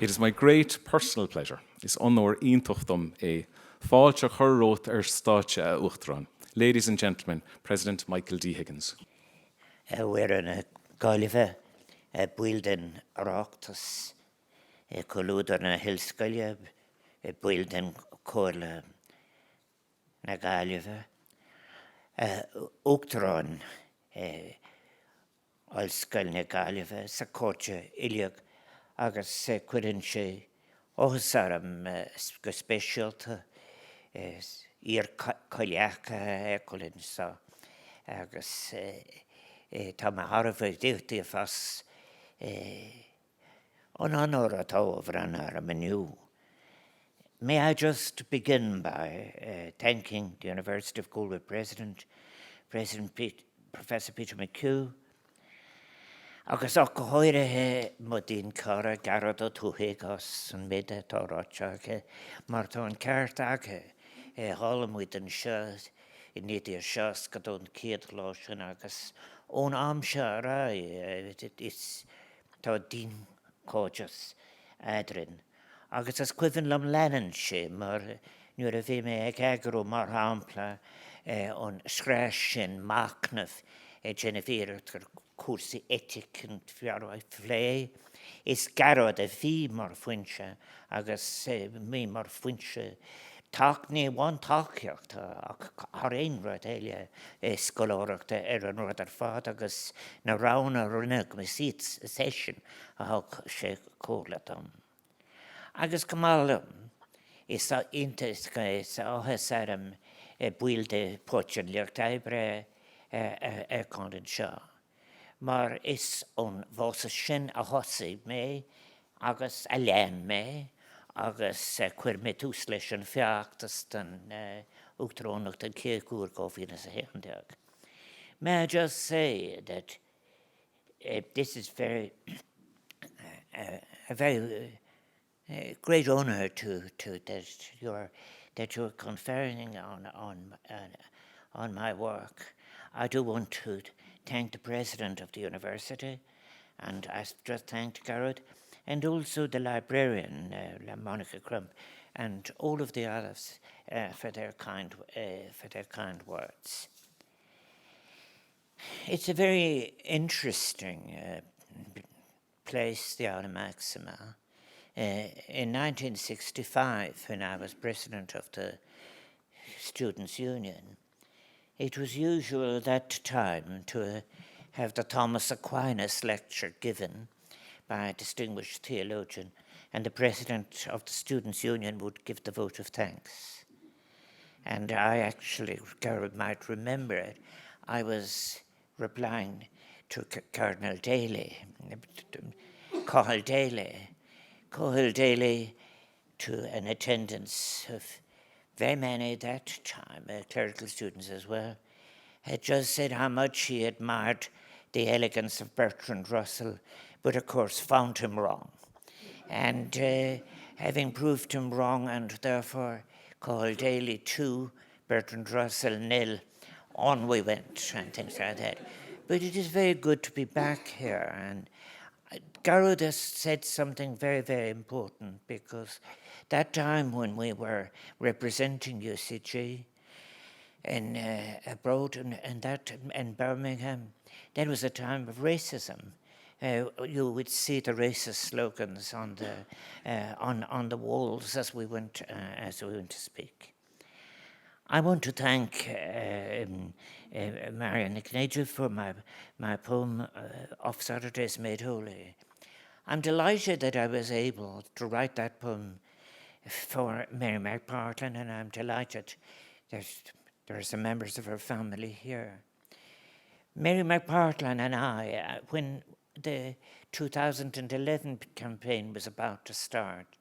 It is my great personal pleasure is honor intochtum a fáilte churrót státe a Uachtaráin. Ladies and gentlemen, President Michael D. Higgins. We're in a Galway, a building Oireachtas, a colúdar na Hilscoile, a building Cola na Galway, Uachtaráin, Alscoil na Galway, sa córte Iliag, agus cuireann sé ósaram go spéisialta ír coileacha colin sa agus tá me Harvard díochtaí fas an honor atá over an ar a menu. May I just begin by thanking the University of Galway President Professor Peter McHugh, agus ach go háirithe mo dín cara garad ó túthaigh an méide tá ráiteacha mar tá an ceart aige hálamúid an seo I nídí seo go dún céad láisin agus ón amse rá is tá dín cóideas adrin. Agus as cuihann lam leanann sé mar nuair a bhí mé ag eagrú mar hampla an scráis sin macnamh Genevieve gur cuasa etic an fiarhaid phlé. Is garad a bhí mar fuinse agus mí mar fuinse Tácní bhain táceacht ach ar aon rud éile scoláireachta ar an rud ar fad agus na rána rinne go síd session a thug sé cólatam. Agus go málam is a intasca is áthas arm builde poitsin leocht ebre condan seo. Mar is an bhása sin a thosaigh mé agus a lean mé agus cuir mé tús leis an feachtas den Uachtaránacht an céadúr gómhíonna sa héandeag. May I just say that this is a very great honor that you're conferring on my work. I do want to thank the president of the university, and I just thanked Garrett, and also the librarian, Monica Crump, and all of the others for their kind words. It's a very interesting place, the Aula Maxima. In 1965, when I was president of the Students' Union, it was usual at that time to have the Thomas Aquinas lecture given by a distinguished theologian, and the president of the Students' Union would give the vote of thanks. And I actually, Garrett might remember it, I was replying to Cardinal Daly, Cathal Daly, to an attendance of very many at that time, clerical students as well, had just said how much he admired the elegance of Bertrand Russell, but of course found him wrong. And having proved him wrong, and therefore Cathal Daly 2, Bertrand Russell 0, on we went, and things like that. But it is very good to be back here, and Garrod has said something very, very important, because that time when we were representing UCG in abroad in Birmingham, that was a time of racism. You would see the racist slogans on the walls as we went to speak. I want to thank Marian Ignatius for my poem Of Saturdays Made Holy. I'm delighted that I was able to write that poem for Mary McPartlin, and I'm delighted that there are some members of her family here. Mary McPartlin and I, when the 2011 campaign was about to start,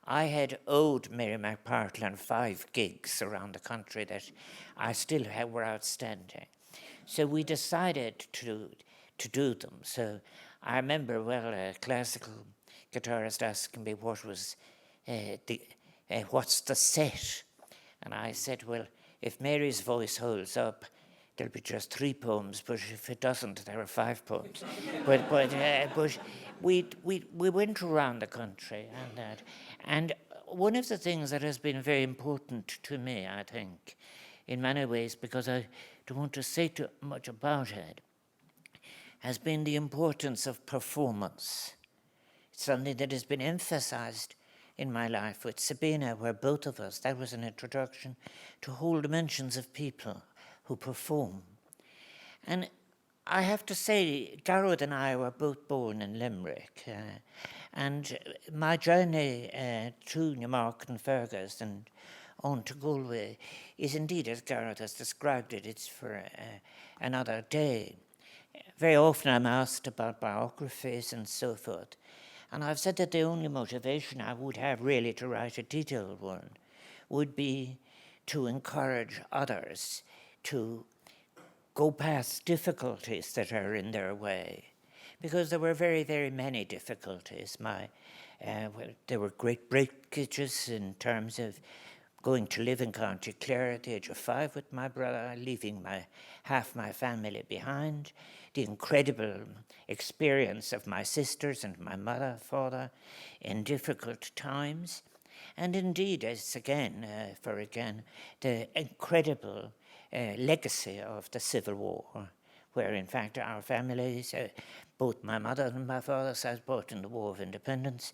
I had owed Mary McPartlin 5 gigs around the country that I still were outstanding. So we decided to do them. So I remember, a classical guitarist asking me what was what's the set? And I said, well, if Mary's voice holds up, there'll be just 3 poems, but if it doesn't, there are 5 poems. but we went around the country and that. And one of the things that has been very important to me, I think, in many ways, because I don't want to say too much about it, has been the importance of performance. It's something that has been emphasized in my life with Sabina, where both of us, that was an introduction to whole dimensions of people who perform. And I have to say, Garrod and I were both born in Limerick, and my journey through Newmark and Fergus and on to Galway is indeed, as Garrod has described it, it's for another day. Very often I'm asked about biographies and so forth, and I've said that the only motivation I would have really to write a detailed one would be to encourage others to go past difficulties that are in their way. Because there were very, very many difficulties. There were great breakages in terms of going to live in County Clare at the age of 5 with my brother, leaving half my family behind, the incredible experience of my sisters and my mother, father in difficult times, and indeed, as again, the incredible legacy of the Civil War, where in fact our families, both my mother and my father, sat both in the War of Independence.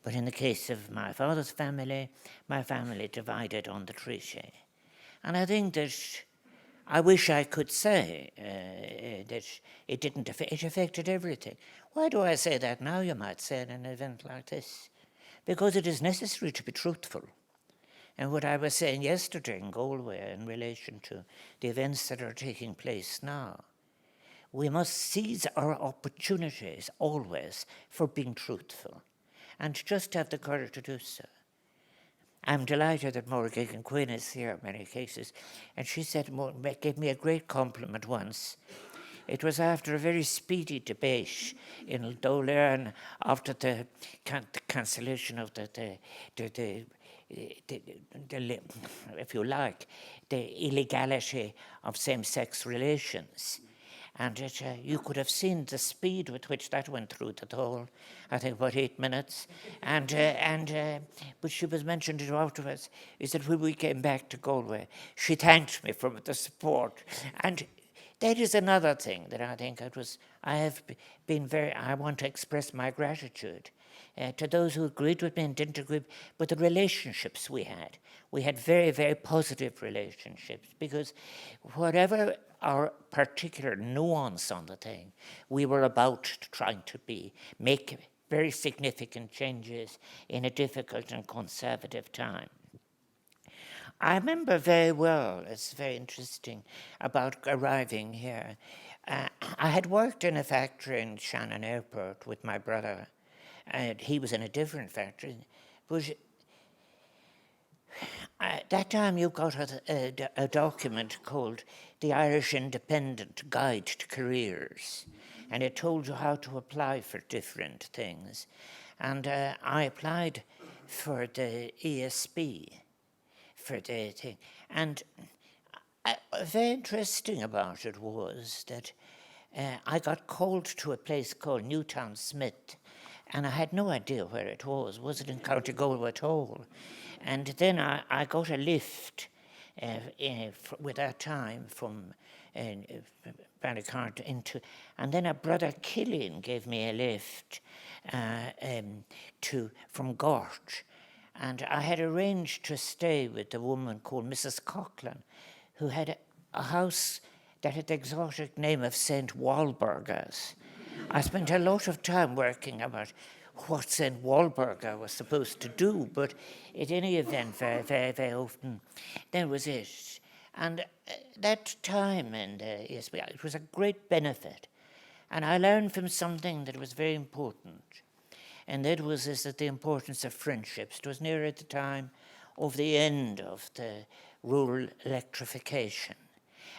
But in the case of my father's family, my family divided on the treaty. And I think that I wish I could say that it didn't affect, it affected everything. Why do I say that now, you might say, at an event like this? Because it is necessary to be truthful. And what I was saying yesterday in Galway in relation to the events that are taking place now, we must seize our opportunities always for being truthful, and just have the courage to do so. I'm delighted that Morgan Quinn is here in many cases, and she said, gave me a great compliment once. It was after a very speedy debate in Dolearn after the cancellation of the if you like, the illegality of same-sex relations. And you could have seen the speed with which that went through the Dáil, I think about 8 minutes. But she was mentioned it afterwards, is that when we came back to Galway, she thanked me for the support. And that is another thing that I think I want to express my gratitude to those who agreed with me and didn't agree, but the relationships we had. We had very, very positive relationships, because whatever our particular nuance on the thing, we were about trying to make very significant changes in a difficult and conservative time. I remember very well, it's very interesting, about arriving here. I had worked in a factory in Shannon Airport with my brother, and he was in a different factory. But at that time you got a document called the Irish Independent Guide to Careers, and it told you how to apply for different things. And I applied for the ESB, for the thing. And very interesting about it was that I got called to a place called Newtown Smith, and I had no idea where it was. Was it in County Galway at all? And then I got a lift with that time from Ballycart into, and then a brother Killian gave me a lift from Gort. And I had arranged to stay with a woman called Mrs. Coughlin, who had a house that had the exotic name of St. Walburga's. I spent a lot of time working about what St. Walburga was supposed to do, but at any event, very, very, very often, that was it. And that time in the ESB, it was a great benefit. And I learned from something that was very important. And that was that the importance of friendships. It was near at the time of the end of the rural electrification.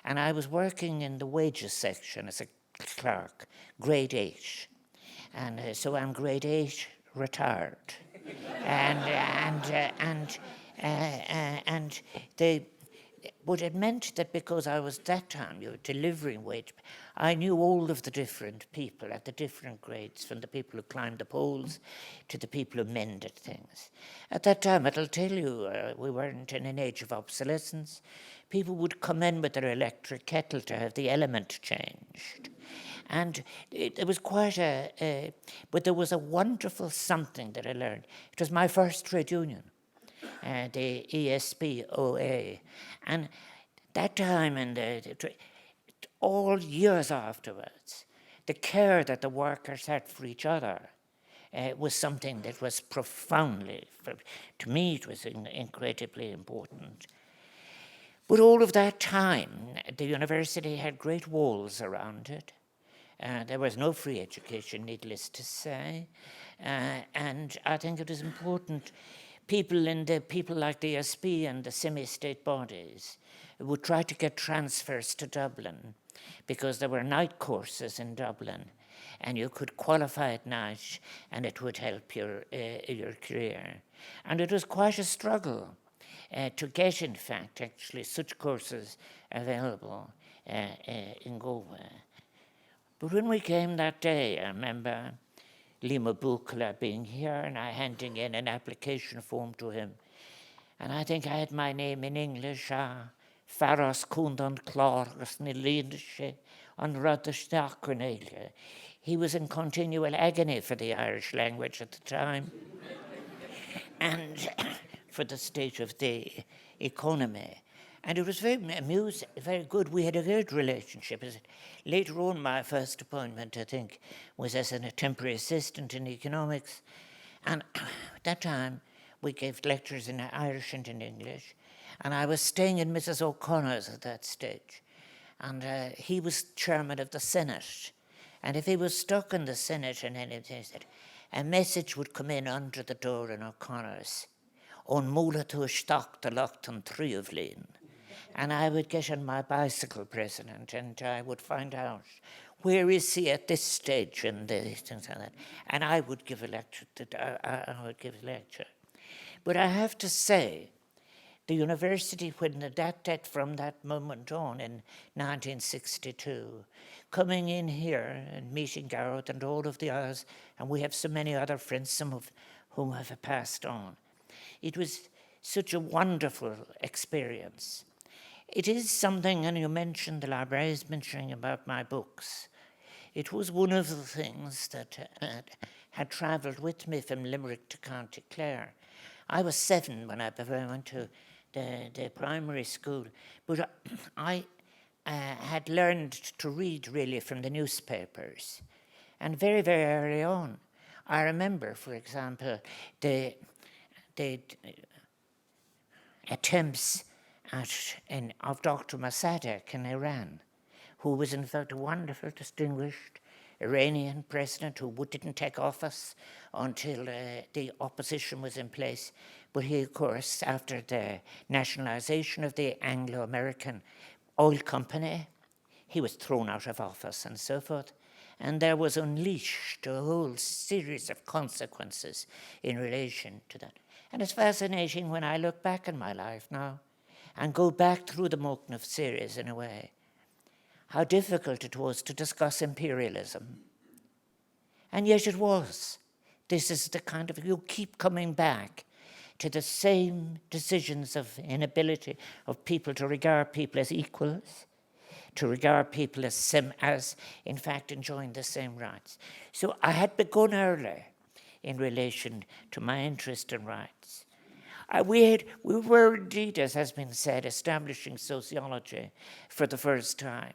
And I was working in the wages section as a clerk, grade 8. And so I'm grade 8 retired. and but it meant that because I was that time, you were delivering wage, I knew all of the different people at the different grades, from the people who climbed the poles to the people who mended things. At that time, it'll tell you, we weren't in an age of obsolescence. People would come in with their electric kettle to have the element changed. And it was quite but there was a wonderful something that I learned. It was my first trade union, the ESP-OA. And that time and all years afterwards, the care that the workers had for each other was something that was profoundly, to me it was incredibly important. But all of that time, the university had great walls around it. There was no free education, needless to say. And I think it is important, people like the ESP and the semi-state bodies would try to get transfers to Dublin, because there were night courses in Dublin, and you could qualify at night, and it would help your career. And it was quite a struggle to get, in fact, actually such courses available in Galway. But when we came that day, I remember Lima Bukla being here and I handing in an application form to him. And I think I had my name in English, Faras Kundan Clargus Nilindishe on Radashtakunelia. He was in continual agony for the Irish language at the time and for the state of the economy. And it was very amusing, very good. We had a good relationship. Later on, my first appointment, I think, was as a temporary assistant in economics. And at that time, we gave lectures in Irish and in English. And I was staying in Mrs. O'Connor's at that stage. And he was chairman of the Senate. And if he was stuck in the Senate and anything, a message would come in under the door in O'Connor's. On Mula to Stock the Lochton Tree of Lane. And I would get on my bicycle, President, and I would find out where is he at this stage and this and that. And I would give a lecture. But I have to say, the university, when from that moment on in 1962, coming in here and meeting Garrett and all of the others, and we have so many other friends, some of whom have passed on. It was such a wonderful experience. It is something, and you mentioned the library, I was mentioning about my books. It was one of the things that had travelled with me from Limerick to County Clare. I was 7 when I went to the primary school, but I had learned to read really from the newspapers. And very, very early on, I remember, for example, the attempts of Dr. Mossadegh in Iran, who was in fact a wonderful, distinguished Iranian president who didn't take office until the opposition was in place. But he, of course, after the nationalization of the Anglo-American oil company, he was thrown out of office and so forth. And there was unleashed a whole series of consequences in relation to that. And it's fascinating when I look back in my life now and go back through the Mochnoff series in a way, how difficult it was to discuss imperialism. And yet it was. This is the kind of, you keep coming back to the same decisions of inability of people to regard people as equals, to regard people as in fact enjoying the same rights. So I had begun early in relation to my interest in rights. We were indeed, as has been said, establishing sociology for the first time.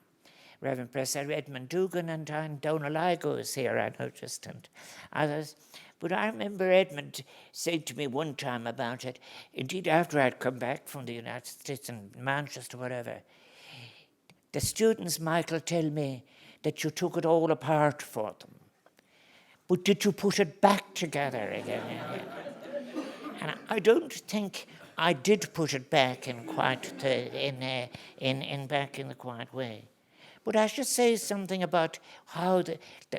Reverend Professor Edmund Dugan and Donal Igo is here, I noticed, and others. But I remember Edmund saying to me one time about it, indeed after I'd come back from the United States and Manchester, whatever, the students, Michael, tell me that you took it all apart for them. But did you put it back together again? And I don't think I did put it back in quite back in the quiet way. But I should say something about how the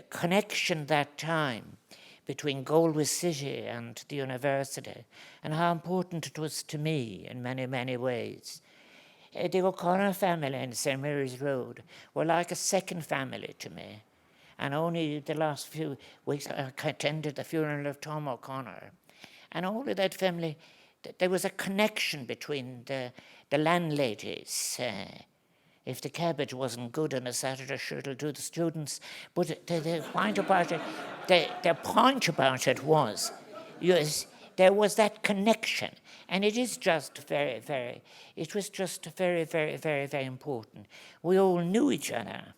connection that time between Galway City and the university and how important it was to me in many, many ways. The O'Connor family in St. Mary's Road were like a second family to me. And only the last few weeks I attended the funeral of Tom O'Connor. And all of that family, there was a connection between the landladies. If the cabbage wasn't good on a Saturday, sure it'll do the students. But the point about it, the point about it was, yes, there was that connection. And it is just it was just very, very, very, very important. We all knew each other.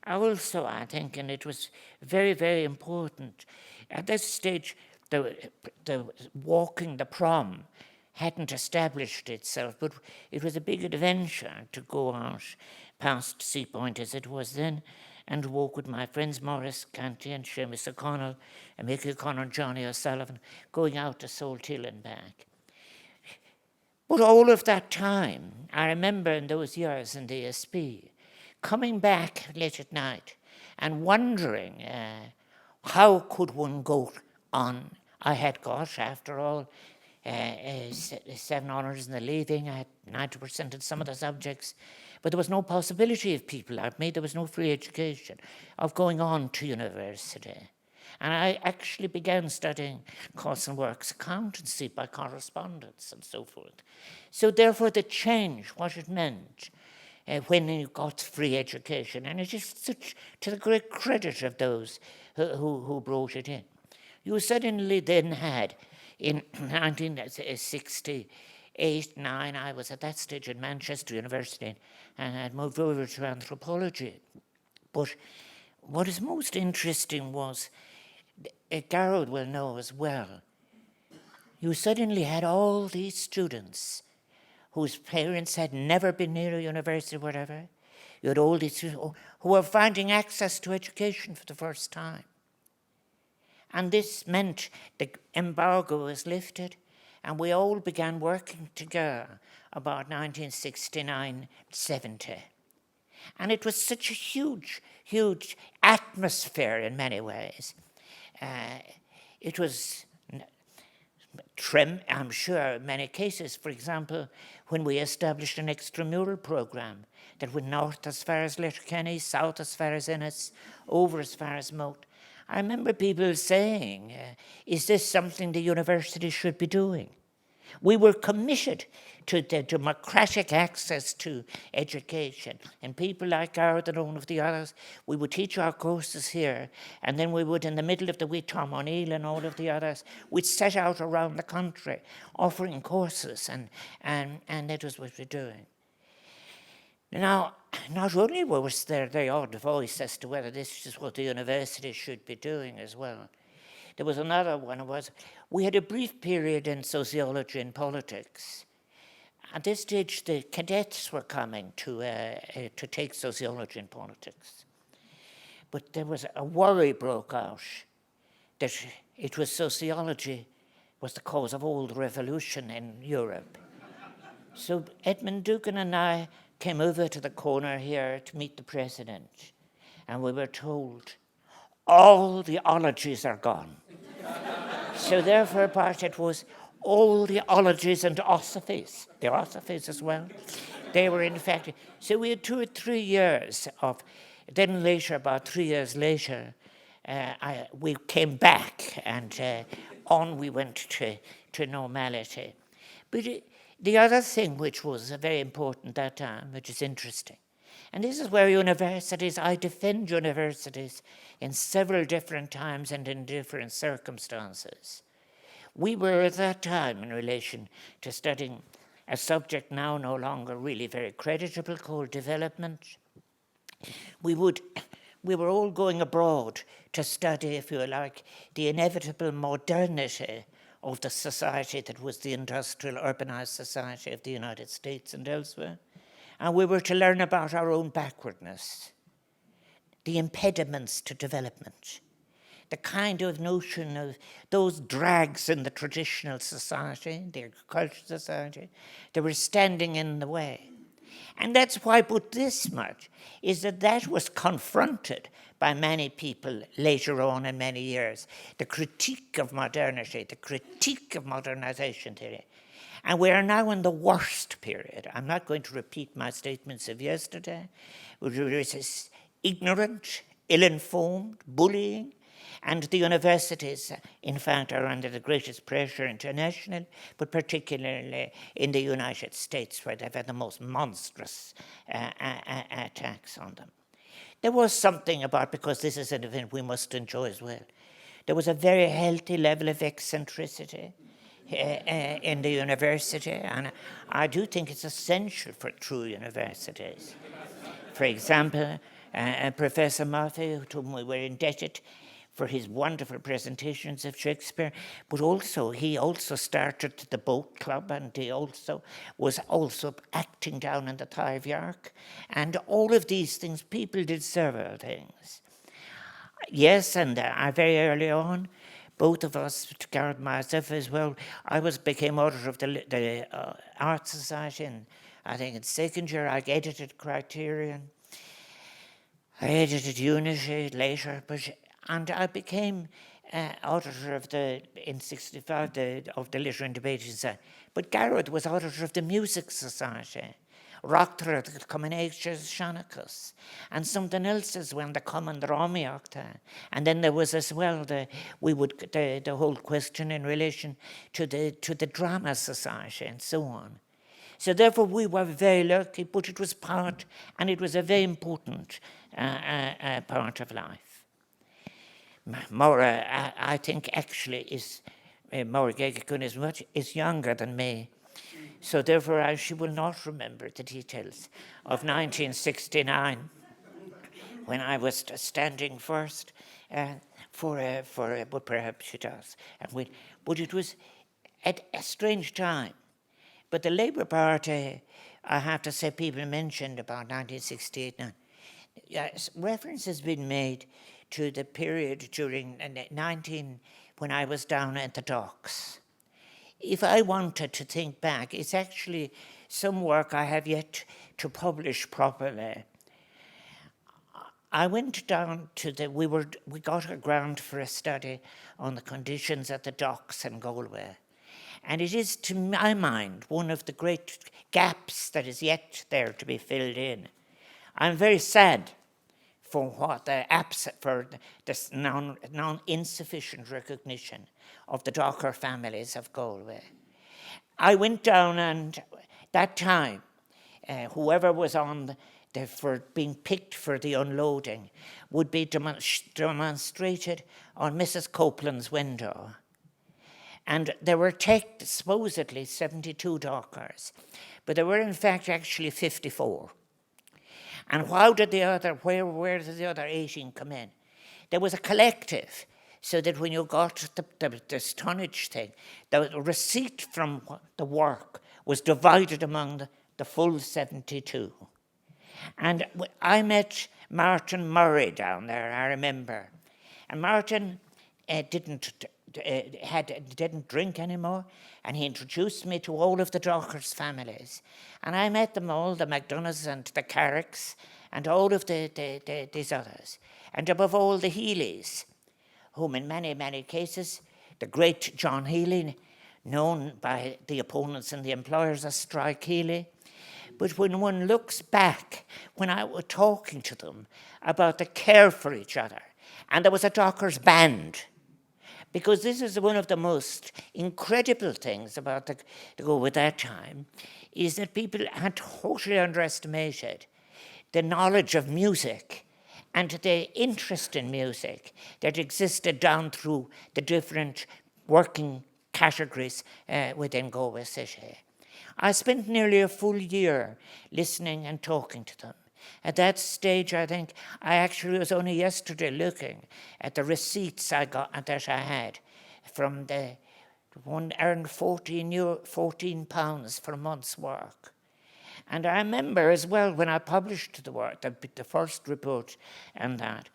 Also, I think, and it was very, very important, at this stage, the walking the prom hadn't established itself, but it was a big adventure to go out past Sea Point as it was then and walk with my friends Maurice Canty and Seamus O'Connell and Mickey O'Connor and Johnny O'Sullivan going out to Salthill and back. But all of that time, I remember in those years in the ASP, coming back late at night and wondering how could one go on. I had got, after all, 7 honours in the leaving. I had 90% in some of the subjects. But there was no possibility of people like me, there was no free education, of going on to university. And I actually began studying course and works accountancy by correspondence and so forth. So therefore the change, what it meant, when you got free education, and it is such to the great credit of those who brought it in. You suddenly then had, in 1968-9, I was at that stage at Manchester University and I'd moved over to anthropology. But what is most interesting was, Garrod will know as well, you suddenly had all these students whose parents had never been near a university or whatever. You had all these students who were finding access to education for the first time. And this meant the embargo was lifted and we all began working together about 1969-70. And it was such a huge, huge atmosphere in many ways. It was I'm sure in many cases, for example, when we established an extramural program that went north as far as Letterkenny, south as far as Ennis, over as far as Moat. I remember people saying, is this something the university should be doing? We were committed to the democratic access to education. And people like Garrett and one of the others, we would teach our courses here, and then we would, in the middle of the week, Tom O'Neill and all of the others, we'd set out around the country offering courses, and that was what we're doing. Now, not only was there the odd voice as to whether this is what the university should be doing as well, there was another one. We had a brief period in sociology and politics. At this stage, the cadets were coming to take sociology and politics. But there was a worry broke out that it was sociology was the cause of all the revolution in Europe. So Edmund Dugan and I came over to the corner here to meet the president, and we were told, all the ologies are gone. So therefore, part it was all the ologies and osophies, the osophies as well, they were infected. So we had 2 or 3 years of, then later, about 3 years later, we came back and on we went to normality. But the other thing which was very important that time, which is interesting, and this is where universities, I defend universities in several different times and in different circumstances. We were at that time in relation to studying a subject now no longer really very creditable called development. We were all going abroad to study, if you like, the inevitable modernity of the society that was the industrial urbanized society of the United States and elsewhere. And we were to learn about our own backwardness, the impediments to development, the kind of notion of those drags in the traditional society, the agricultural society, that were standing in the way. And that's why I put this much, is that was confronted by many people later on in many years. The critique of modernity, the critique of modernization theory. And we are now in the worst period. I'm not going to repeat my statements of yesterday. There is ignorant, ill-informed, bullying, and the universities, in fact, are under the greatest pressure internationally, but particularly in the United States, where they've had the most monstrous attacks on them. There was something about, because this is an event we must enjoy as well, there was a very healthy level of eccentricity in the university, and I do think it's essential for true universities. For example, Professor Murphy, to whom we were indebted for his wonderful presentations of Shakespeare, but also he also started the boat club, and he also was also acting down in the Tithe Yark, and all of these things, people did several things. Yes, and very early on, both of us, Garrett and myself as well, became auditor of the Art Society, and I think in second year I edited Criterion. I edited Unity later, and I became auditor of in 65 of the Literary and Debating Society. But Garrett was auditor of the Music Society. Rockter the Combinations Shanachus, and something else as well, the Common Dromiocta. And then there was as well the whole question in relation to the Drama Society and so on. So therefore we were very lucky, but it was a very important part of life. Maura, I think actually is, Maura Gegekun is younger than me. So therefore she will not remember the details of 1969 when I was standing first but perhaps she does. But it was at a strange time. But the Labour Party, I have to say, people mentioned about 1968 now. Yes, reference has been made to the period during when I was down at the docks. If I wanted to think back, it's actually some work I have yet to publish properly. I went down to we got a grant for a study on the conditions at the docks in Galway. And it is, to my mind, one of the great gaps that is yet there to be filled in. I'm very sad for this non-insufficient recognition of the docker families of Galway. I went down, and that time, whoever was on for being picked for the unloading would be demonstrated on Mrs. Copeland's window. And there were supposedly 72 dockers, but there were in fact actually 54. And where did the other 18 come in? There was a collective, so that when you got the tonnage thing, the receipt from the work was divided among the full 72. And I met Martin Murray down there, I remember. And Martin didn't drink anymore, and he introduced me to all of the dockers' families. And I met them all, the McDonoughs and the Carricks, and all of these others. And above all, the Healys, whom in many, many cases, the great John Healy, known by the opponents and the employers as Strike Healy. But when one looks back, when I was talking to them about the care for each other, and there was a dockers band, because this is one of the most incredible things about the go with that time, is that people had totally underestimated the knowledge of music and the interest in music that existed down through the different working categories within Galway City. I spent nearly a full year listening and talking to them. At that stage, I think, I actually was only yesterday looking at the receipts that I had from the one earned £14 for a month's work. And I remember as well when I published the work, the first report and that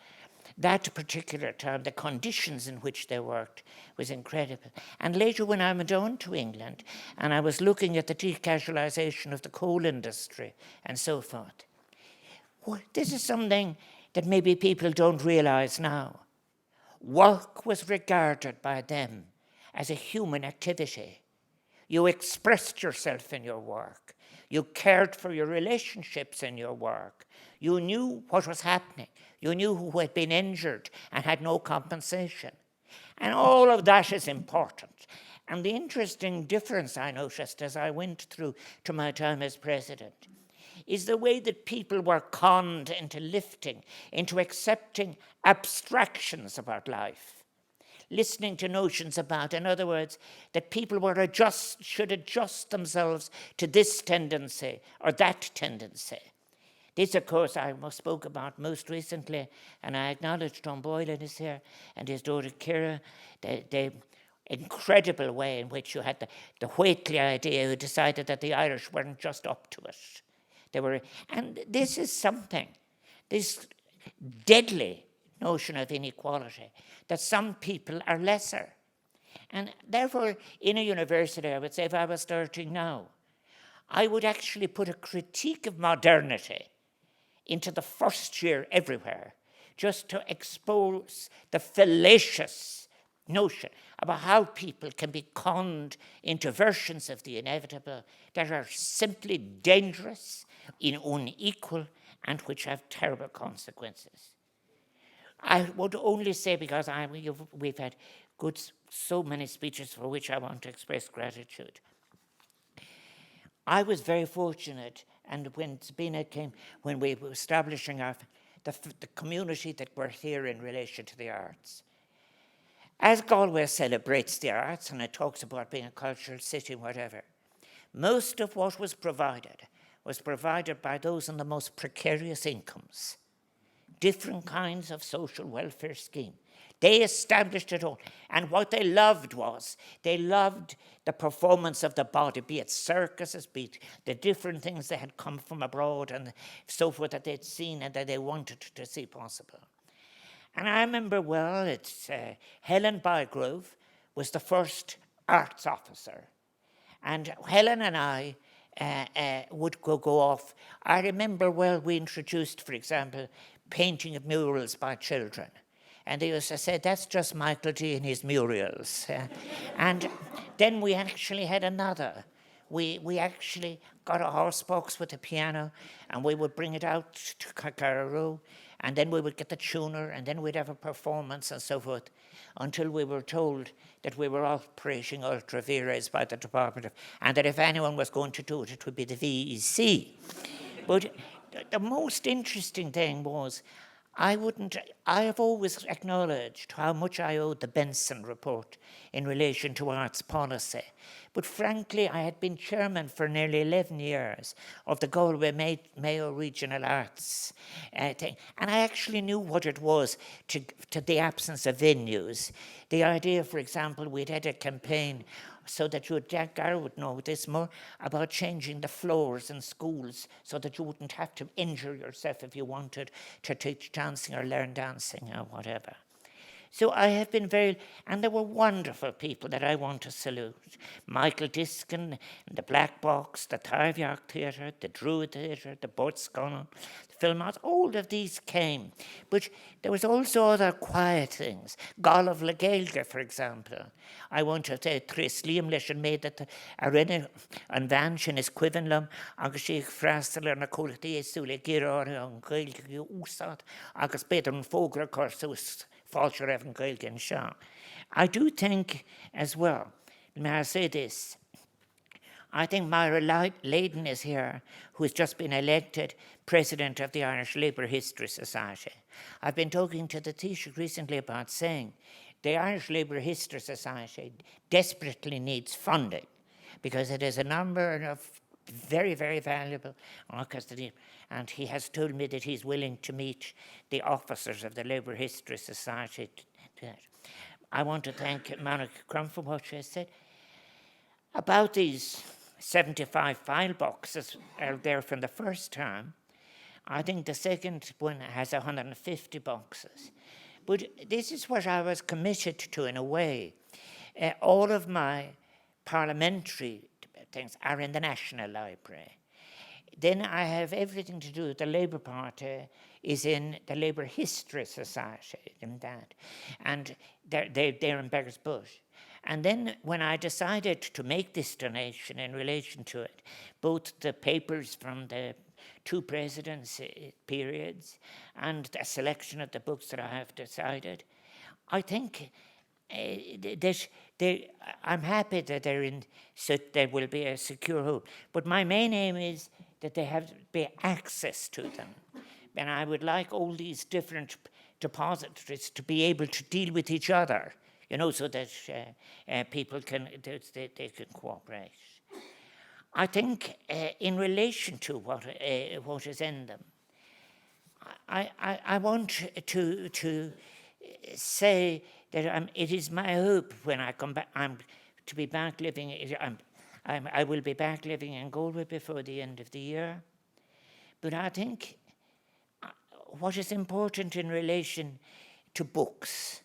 particular time, the conditions in which they worked was incredible. And later when I went on to England and I was looking at the decasualisation of the coal industry and so forth, well, this is something that maybe people don't realise now. Work was regarded by them as a human activity. You expressed yourself in your work. You cared for your relationships in your work. You knew what was happening. You knew who had been injured and had no compensation. And all of that is important. And the interesting difference I noticed as I went through to my time as president is the way that people were conned into lifting, into accepting abstractions about life, listening to notions about, in other words, that people should adjust themselves to this tendency or that tendency. This, of course, I spoke about most recently, and I acknowledge Tom Boylan is here and his daughter Kira, the incredible way in which you had the Whately idea who decided that the Irish weren't just up to it. And this is something, this deadly notion of inequality, that some people are lesser. And therefore, in a university, I would say, if I was starting now, I would actually put a critique of modernity into the first year everywhere, just to expose the fallacious notion about how people can be conned into versions of the inevitable that are simply dangerous, unequal, and which have terrible consequences. I would only say, because we've had so many speeches for which I want to express gratitude. I was very fortunate, and when Sabina came, when we were establishing the community that we're here in relation to the arts. As Galway celebrates the arts, and it talks about being a cultural city, whatever, most of what was provided by those on the most precarious incomes, different kinds of social welfare scheme. They established it all. And what they loved the performance of the body, be it circuses, be it the different things that had come from abroad and so forth that they'd seen and that they wanted to see possible. And I remember Helen Bygrove was the first arts officer. And Helen and I would go off. I remember we introduced, for example, painting of murals by children. And they used to say, that's just Michael D. and his murals. And then we actually had another. We actually got a horse box with a piano, and we would bring it out to Carrow, and then we would get the tuner, and then we'd have a performance and so forth, until we were told that we were operating ultra vires by the Department and that if anyone was going to do it, it would be the VEC. But the most interesting thing was, I have always acknowledged how much I owed the Benson report in relation to arts policy. But frankly, I had been chairman for nearly 11 years of the Galway Mayo Regional Arts thing. And I actually knew what it was to the absence of venues. The idea, for example, we'd had a campaign so that Jack Garrett would know this more, about changing the floors in schools so that you wouldn't have to injure yourself if you wanted to teach dancing or learn dancing or whatever. So I have been and there were wonderful people that I want to salute. Michael Diskin, the Black Box, the Tarviark Theatre, the Druid Theatre, the Bortsconon, the Film Arts, all of these came. But there was also other quiet things. Golov Legaelge, for example. I want to say Tris Liam leis an méid that arena an bhain sin is cuivinlam, agus sí freistal na cólachtaí éasúla gíráire an Gaelge úsát, agus beidir an fógra corsús fáilse Evan Gaelge and Shaw. I do think as well, may I say this, I think Myra Layden is here, who has just been elected president of the Irish Labour History Society. I've been talking to the Taoiseach recently about saying the Irish Labour History Society desperately needs funding because it is a number of very, very valuable, and he has told me that he's willing to meet the officers of the Labour History Society. I want to thank Monica Crum for what she has said. About these 75 file boxes are there from the first term. I think the second one has 150 boxes. But this is what I was committed to in a way. All of my parliamentary things are in the National Library. Then I have everything to do with the Labour Party is in the Labour History Society and that. And they're in Beggars Bush. And then when I decided to make this donation in relation to it, both the papers from the two presidents' periods and a selection of the books that I have decided, I think I'm happy that so there will be a secure home. But my main aim is that they have to be access to them. And I would like all these different depositories to be able to deal with each other, so that people can they can cooperate. I think in relation to what is in them, I want to say that it is my hope when I come back, to be back living. I will be back living in Galway before the end of the year. But I think what is important in relation to books,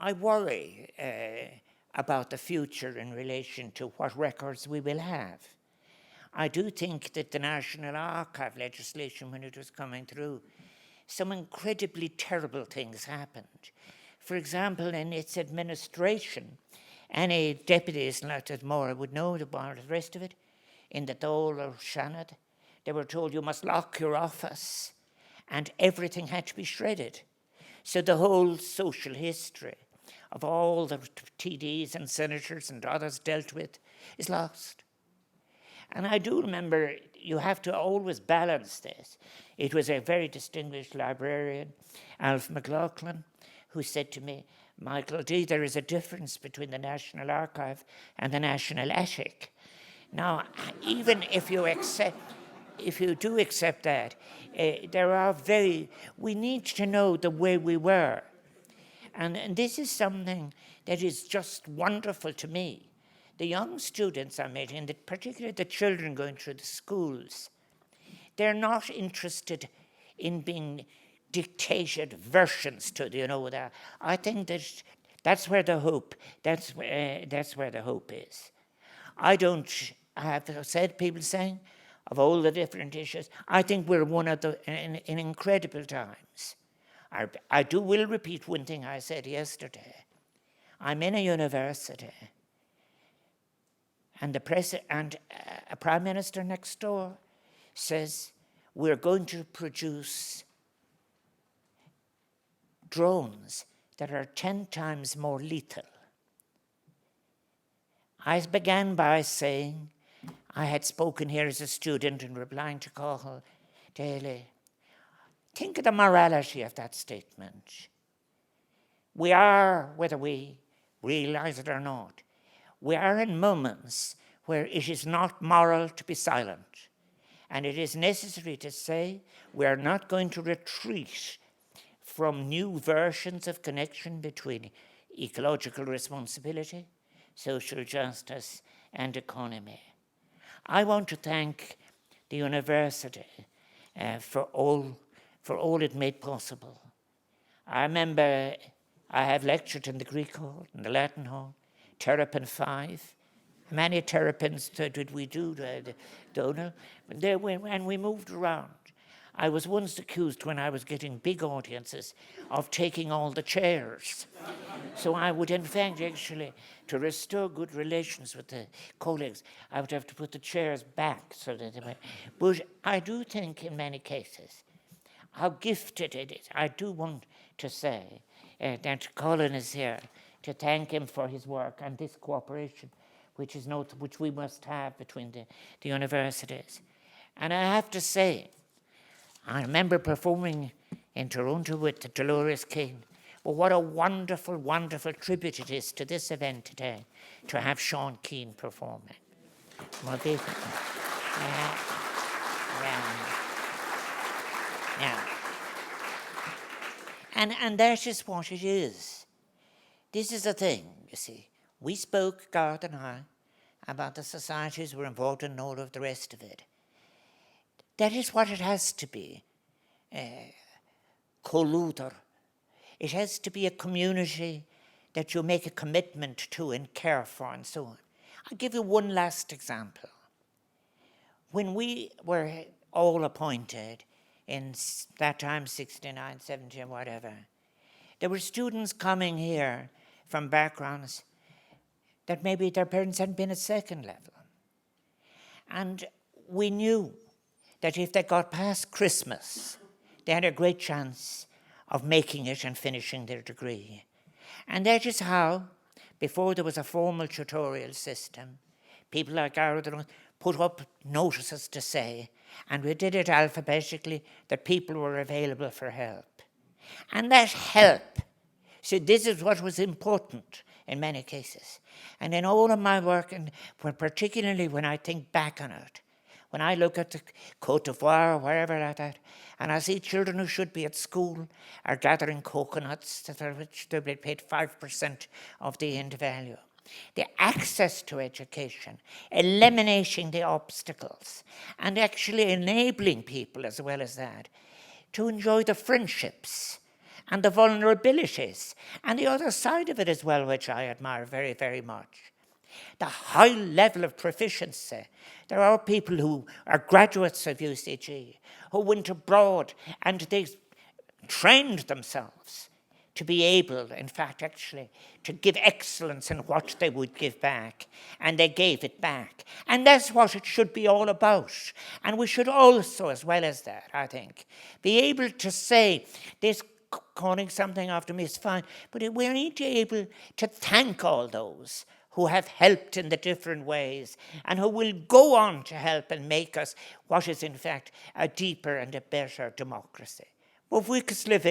I worry about the future in relation to what records we will have. I do think that the National Archive legislation, when it was coming through, some incredibly terrible things happened. For example, in its administration, any deputies like that more would know about the rest of it, in the Dáil or Shannon, they were told you must lock your office and everything had to be shredded. So the whole social history of all the TDs and senators and others dealt with is lost. And I do remember you have to always balance this. It was a very distinguished librarian, Alf McLaughlin, who said to me, Michael D., there is a difference between the National Archive and the National Attic. Now, even if you do accept that, we need to know the way we were. And this is something that is just wonderful to me. The young students I'm meeting, and particularly the children going through the schools, they're not interested in being dictated versions to, that. I think that's where the hope, that's where the hope is. I have said, people saying, of all the different issues, I think we're one of in incredible times. I will repeat one thing I said yesterday. I'm in a university, and a prime minister next door says we're going to produce drones that are 10 times more lethal. I began by saying, I had spoken here as a student and replying to Cathal Daly. Think of the morality of that statement. We are, whether we realize it or not, we are in moments where it is not moral to be silent. And it is necessary to say we are not going to retreat from new versions of connection between ecological responsibility, social justice, and economy. I want to thank the university for all it made possible. I remember I have lectured in the Greek hall, in the Latin hall, Terrapin 5. How many terrapins did we do, Donald? And we moved around. I was once accused when I was getting big audiences of taking all the chairs. So I would, in fact, actually, to restore good relations with the colleagues, I would have to put the chairs back so that they might. But I do think in many cases how gifted it is. I do want to say that Colin is here to thank him for his work and this cooperation, which we must have between the universities. And I have to say, I remember performing in Toronto with Dolores Keane. Well, what a wonderful, wonderful tribute it is to this event today to have Sean Keane performing. Well, And that is what it is. This is the thing, you see. We spoke, Garth and I, about the societies we're involved in and all of the rest of it. That is what it has to be. Colluder. It has to be a community that you make a commitment to and care for and so on. I'll give you one last example. When we were all appointed in that time, 69, 70, whatever, there were students coming here from backgrounds that maybe their parents hadn't been at second level. And we knew that if they got past Christmas, they had a great chance of making it and finishing their degree. And that is how, before there was a formal tutorial system, people like Aula put up notices to say, and we did it alphabetically, that people were available for help. And that help, so this is what was important in many cases. And in all of my work, and particularly when I think back on it, when I look at the Côte d'Ivoire or wherever like that, and I see children who should be at school are gathering coconuts, for which they be paid 5% of the end value. The access to education, eliminating the obstacles, and actually enabling people as well as that to enjoy the friendships and the vulnerabilities, and the other side of it as well, which I admire very, very much. The high level of proficiency. There are people who are graduates of UCG who went abroad and they trained themselves to be able, in fact, actually, to give excellence in what they would give back. And they gave it back. And that's what it should be all about. And we should also, as well as that, I think, be able to say, this calling something after me is fine, but we need to be able to thank all those who have helped in the different ways and who will go on to help and make us what is, in fact, a deeper and a better democracy. Well, we could live